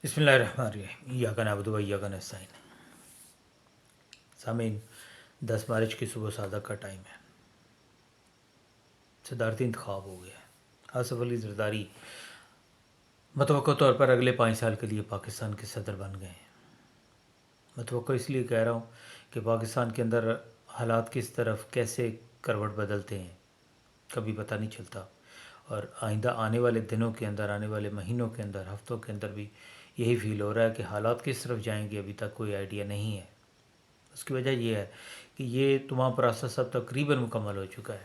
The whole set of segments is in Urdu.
بسم اللہ الرحمن الرحیم، ایاک نعبد و ایاک نستعین۔ سامعین، 10 مارچ کی صبح صادق کا ٹائم ہے۔ صدارتی انتخاب ہو گیا ہے۔ آصف علی زرداری متوقع طور پر اگلے 5 سال کے لیے پاکستان کے صدر بن گئے ہیں۔ متوقع اس لیے کہہ رہا ہوں کہ پاکستان کے اندر حالات کس طرف کیسے کروٹ بدلتے ہیں کبھی پتہ نہیں چلتا، اور آئندہ آنے والے دنوں کے اندر، آنے والے مہینوں کے اندر، ہفتوں کے اندر بھی یہی فیل ہو رہا ہے کہ حالات کس طرف جائیں گے ابھی تک کوئی آئیڈیا نہیں ہے۔ اس کی وجہ یہ ہے کہ یہ تمام پروسیس اب تقریباً مکمل ہو چکا ہے۔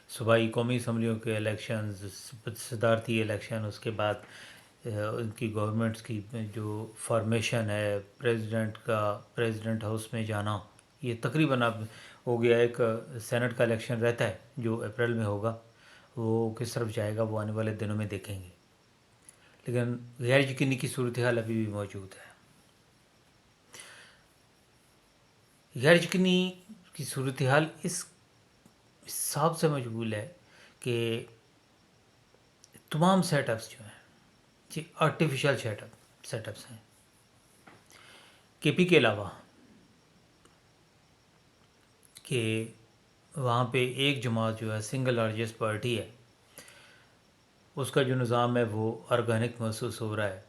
صوبائی قومی اسمبلیوں کے الیکشنز، صدارتی الیکشن، اس کے بعد ان کی گورنمنٹس کی جو فارمیشن ہے، پریزیڈنٹ ہاؤس میں جانا، یہ تقریباً اب ہو گیا۔ ایک سینٹ کا الیکشن رہتا ہے جو اپریل میں ہوگا، وہ کس طرف جائے گا وہ آنے والے دنوں میں دیکھیں گے، لیکن غیر یقینی کی صورتحال ابھی بھی موجود ہے۔ غیر یقینی کی صورتحال اس حساب سے مشغول ہے کہ تمام سیٹ اپس جو ہیں یہ آرٹیفیشل سیٹ اپس ہیں۔ کے پی کے علاوہ کہ وہاں پہ ایک جماعت جو ہے سنگل لارجسٹ پارٹی ہے، اس کا جو نظام ہے وہ آرگینک محسوس ہو رہا ہے،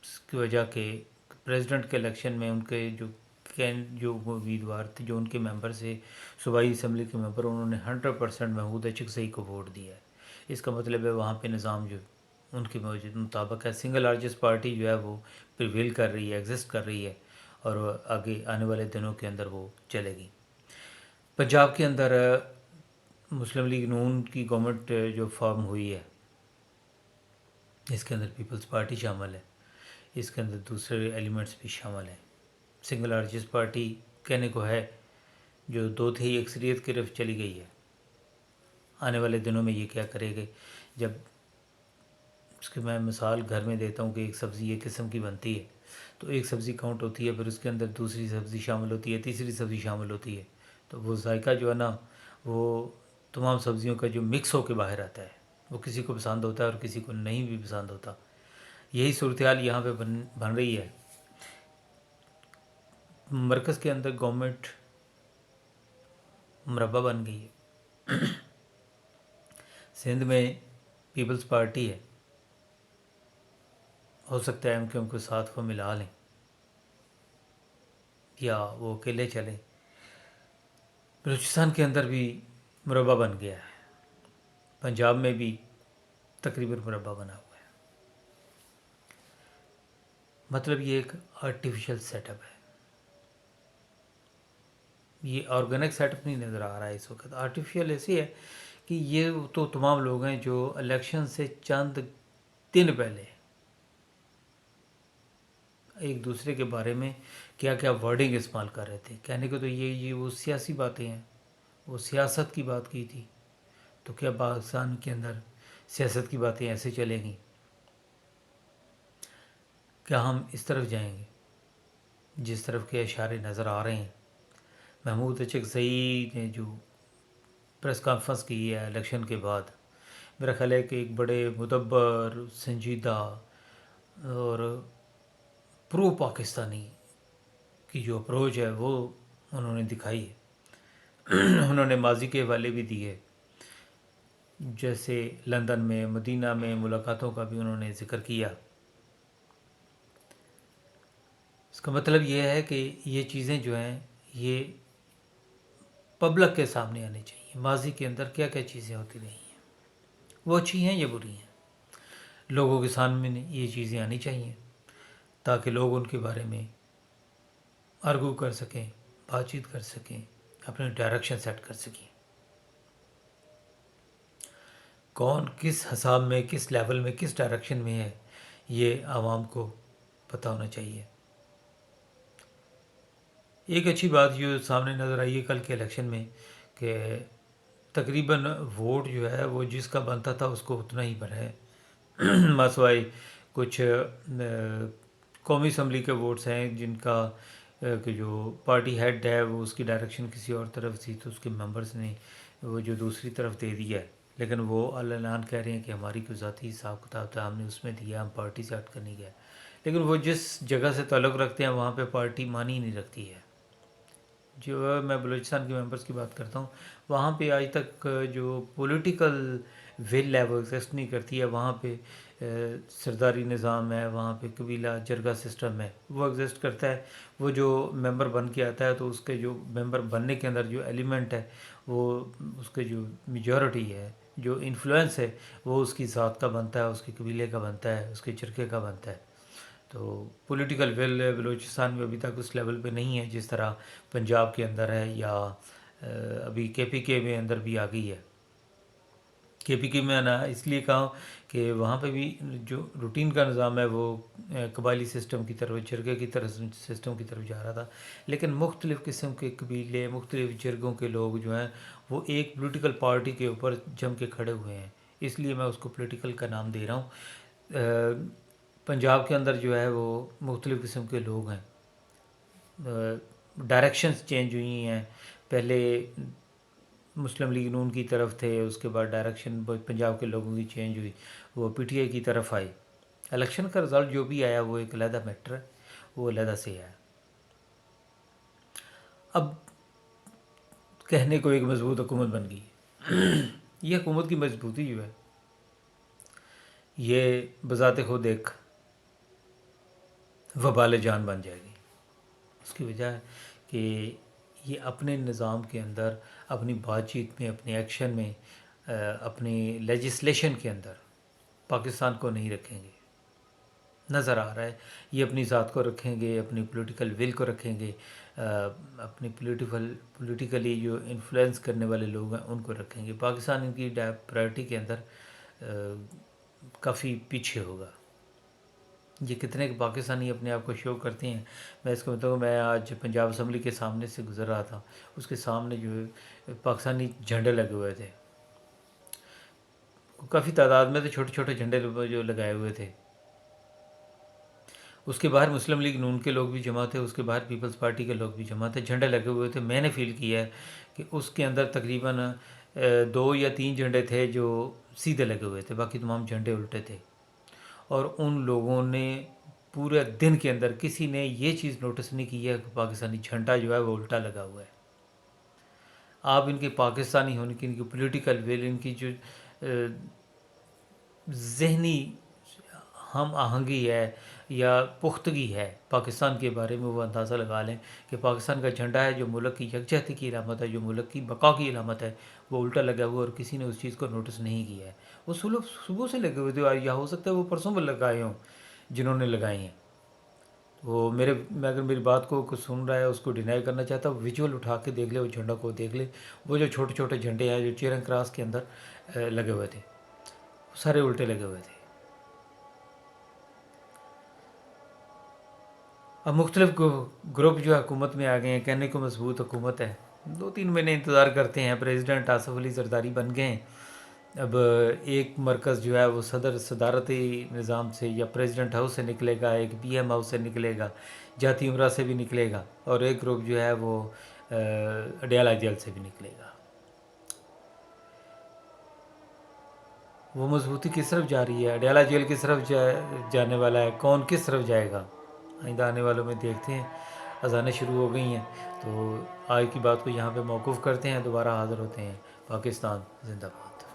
اس کی وجہ کہ پریزیڈنٹ کے الیکشن میں ان کے جو امیدوار تھے، جو ان کے ممبر سے صوبائی اسمبلی کے ممبر، انہوں نے 100% محمود اچکزئی کو ووٹ دیا ہے۔ اس کا مطلب ہے وہاں پہ نظام جو ان کے مطابق ہے، سنگل لارجسٹ پارٹی جو ہے وہ پریویل کر رہی ہے، ایگزسٹ کر رہی ہے، اور آگے آنے والے دنوں کے اندر وہ چلے گی۔ پنجاب کے اندر مسلم لیگ نون کی گورنمنٹ جو فارم ہوئی ہے، اس کے اندر پیپلز پارٹی شامل ہے، اس کے اندر دوسرے ایلیمنٹس بھی شامل ہیں۔ سنگل لارجسٹ پارٹی کہنے کو ہے جو 2/3 اکثریت کی طرف چلی گئی ہے۔ آنے والے دنوں میں یہ کیا کرے گے، جب اس کی میں مثال گھر میں دیتا ہوں کہ ایک سبزی ایک قسم کی بنتی ہے، تو ایک سبزی کاؤنٹ ہوتی ہے، پھر اس کے اندر دوسری سبزی شامل ہوتی ہے، تیسری سبزی شامل ہوتی ہے، تو وہ ذائقہ جو ہے نا، وہ تمام سبزیوں کا جو مکس ہو کے باہر آتا ہے، وہ کسی کو پسند ہوتا ہے اور کسی کو نہیں بھی پسند ہوتا۔ یہی صورتحال یہاں پہ بن رہی ہے۔ مرکز کے اندر گورنمنٹ مربع بن گئی ہے۔ سندھ میں پیپلز پارٹی ہے، ہو سکتا ہے کہ ان کو ساتھ کو ملا لیں یا وہ اکیلے چلیں۔ بلوچستان کے اندر بھی مربع بن گیا ہے، پنجاب میں بھی تقریباً مربع بنا ہوا ہے۔ مطلب یہ ایک آرٹیفیشل سیٹ اپ ہے، یہ آرگینک سیٹ اپ نہیں نظر آ رہا ہے اس وقت۔ آرٹیفیشل ایسی ہے کہ یہ تو تمام لوگ ہیں جو الیکشن سے چند دن پہلے ایک دوسرے کے بارے میں کیا کیا ورڈنگ استعمال کر رہے تھے۔ کہنے کو تو یہ وہ سیاسی باتیں ہیں، وہ سیاست کی بات کی تھی، تو کیا پاکستان کے اندر سیاست کی باتیں ایسے چلیں گی؟ کیا ہم اس طرف جائیں گے جس طرف کے اشارے نظر آ رہے ہیں؟ محمود اچکزئی نے جو پریس کانفرنس کی ہے الیکشن کے بعد، میرا خیال ہے کہ ایک بڑے مدبر، سنجیدہ اور پرو پاکستانی کی جو اپروچ ہے وہ انہوں نے دکھائی ہے۔ انہوں نے ماضی کے حوالے بھی دیے، جیسے لندن میں، مدینہ میں ملاقاتوں کا بھی انہوں نے ذکر کیا۔ اس کا مطلب یہ ہے کہ یہ چیزیں جو ہیں یہ پبلک کے سامنے آنی چاہیے۔ ماضی کے اندر کیا کیا چیزیں ہوتی رہی ہیں، وہ اچھی ہیں یا بری ہیں، لوگوں کے سامنے یہ چیزیں آنی چاہیے تاکہ لوگ ان کے بارے میں آرگو کر سکیں، بات چیت کر سکیں، اپنے ڈائریکشن سیٹ کر سکیں۔ کون کس حساب میں، کس لیول میں، کس ڈائریکشن میں ہے، یہ عوام کو پتہ ہونا چاہیے۔ ایک اچھی بات جو سامنے نظر آئی ہے کل کے الیکشن میں کہ تقریباً ووٹ جو ہے وہ جس کا بنتا تھا اس کو اتنا ہی بنا ہے، مسوائے کچھ قومی اسمبلی کے ووٹس ہیں جن کا کہ جو پارٹی ہیڈ ہے وہ اس کی ڈائریکشن کسی اور طرف تھی، تو اس کے ممبرز نے وہ جو دوسری طرف دے دیا ہے، لیکن وہ اعلان کہہ رہے ہیں کہ ہماری کوئی ذاتی حساب کتاب تھا، ہم نے اس میں دیا، ہم پارٹی سے ہٹ کر نہیں گئے. لیکن وہ جس جگہ سے تعلق رکھتے ہیں وہاں پہ پارٹی مانی نہیں رکھتی ہے. جو میں بلوچستان کے ممبرس کی بات کرتا ہوں، وہاں پہ آج تک جو پولیٹیکل ول ہے وہ ایگزسٹ نہیں کرتی ہے. وہاں پہ سرداری نظام ہے، وہاں پہ قبیلہ جرگہ سسٹم ہے، وہ ایگزسٹ کرتا ہے. وہ جو ممبر بن کے آتا ہے تو اس کے جو ممبر بننے کے اندر جو ایلیمنٹ ہے، وہ اس کے جو میجورٹی ہے، جو انفلوئنس ہے، وہ اس کی ذات کا بنتا ہے، اس کے قبیلے کا بنتا ہے، اس کے جرگے کا بنتا ہے. تو پولیٹیکل ول بلوچستان میں ابھی تک اس لیول پہ نہیں ہے جس طرح پنجاب کے اندر ہے، یا ابھی کے پی کے میں اندر بھی آ گئی ہے. کے پی کے میں نا اس لیے کہا کہ وہاں پہ بھی جو روٹین کا نظام ہے وہ قبائلی سسٹم کی طرف، جرگے کی طرف، سسٹم کی طرف جا رہا تھا. لیکن مختلف قسم کے قبیلے، مختلف جرگوں کے لوگ جو ہیں وہ ایک پولیٹیکل پارٹی کے اوپر جم کے کھڑے ہوئے ہیں. اس لیے میں اس کو پولیٹیکل کا نام دے رہا ہوں. پنجاب کے اندر جو ہے وہ مختلف قسم کے لوگ ہیں. ڈائریکشنز چینج ہوئی ہیں. پہلے مسلم لیگ نون کی طرف تھے، اس کے بعد ڈائریکشن پنجاب کے لوگوں کی چینج ہوئی، وہ پی ٹی آئی کی طرف آئی. الیکشن کا رزلٹ جو بھی آیا وہ ایک علیحدہ میٹر ہے، وہ علیحدہ سے آیا. اب کہنے کو ایک مضبوط حکومت بن گئی ہے. یہ حکومت کی مضبوطی جو ہے یہ بذات خود ایک وبال جان بن جائے گی. اس کی وجہ ہے کہ یہ اپنے نظام کے اندر، اپنی بات چیت میں، اپنے ایکشن میں، اپنی لیجسلیشن کے اندر پاکستان کو نہیں رکھیں گے. نظر آ رہا ہے یہ اپنی ذات کو رکھیں گے، اپنی پولیٹیکل ول کو رکھیں گے، اپنی پولیٹیکلی جو انفلوئنس کرنے والے لوگ ہیں ان کو رکھیں گے. پاکستان ان کی پرائرٹی کے اندر کافی پیچھے ہوگا. یہ کتنے پاکستانی اپنے آپ کو شو کرتے ہیں. میں اس کو بتاؤں، میں آج پنجاب اسمبلی کے سامنے سے گزر رہا تھا، اس کے سامنے جو ہے پاکستانی جھنڈے لگے ہوئے تھے. کافی تعداد میں تھے، چھوٹے چھوٹے جھنڈے جو لگائے ہوئے تھے. اس کے باہر مسلم لیگ نون کے لوگ بھی جمع تھے، اس کے باہر پیپلز پارٹی کے لوگ بھی جمع تھے، جھنڈے لگے ہوئے تھے. میں نے فیل کیا ہے کہ اس کے اندر تقریباً 2 یا 3 جھنڈے تھے جو سیدھے لگے ہوئے تھے، باقی تمام جھنڈے الٹے تھے. اور ان لوگوں نے پورے دن کے اندر کسی نے یہ چیز نوٹس نہیں کی ہے کہ پاکستانی جھنڈا جو ہے وہ الٹا لگا ہوا ہے. آپ ان کے پاکستانی ہونے کی، ان کی پولیٹیکل ول، ان کی جو ذہنی ہم آہنگی ہے یا پختگی ہے پاکستان کے بارے میں، وہ اندازہ لگا لیں کہ پاکستان کا جھنڈا ہے جو ملک کی یکجہتی کی علامت ہے، جو ملک کی بقا کی علامت ہے، وہ الٹا لگا ہوا ہے اور کسی نے اس چیز کو نوٹس نہیں کیا ہے. وہ صبح سے لگے ہوئے تھے، یا ہو سکتا ہے وہ پرسوں میں لگائے ہوں جنہوں نے لگائی ہیں. وہ میں اگر میری بات کو کچھ سن رہا ہے، اس کو ڈینائی کرنا چاہتا ہے، ویژول اٹھا کے دیکھ لے، وہ جھنڈا کو دیکھ لے. وہ جو چھوٹے چھوٹے جھنڈے ہیں جو چیرنگ کراس کے اندر لگے ہوئے تھے، سارے الٹے لگے ہوئے تھے. اب مختلف گروپ جو حکومت میں آ گئے ہیں، کہنے کو مضبوط حکومت ہے. 2-3 مہینے انتظار کرتے ہیں. پریزیڈنٹ آصف علی زرداری بن گئے ہیں. اب ایک مرکز جو ہے وہ صدارتی نظام سے یا پریزیڈنٹ ہاؤس سے نکلے گا، ایک پی ایم ہاؤس سے نکلے گا، جاتی عمرہ سے بھی نکلے گا، اور ایک گروپ جو ہے وہ اڈیالہ جیل سے بھی نکلے گا. وہ مضبوطی کس طرف جا رہی ہے؟ اڈیالہ جیل کس طرف جانے والا ہے؟ کون کس طرف جائے گا؟ آئندہ آنے والوں میں دیکھتے ہیں. اذانیں شروع ہو گئی ہیں، تو آج کی بات کو یہاں پہ موقوف کرتے ہیں. دوبارہ حاضر ہوتے ہیں. پاکستان زندہ باد.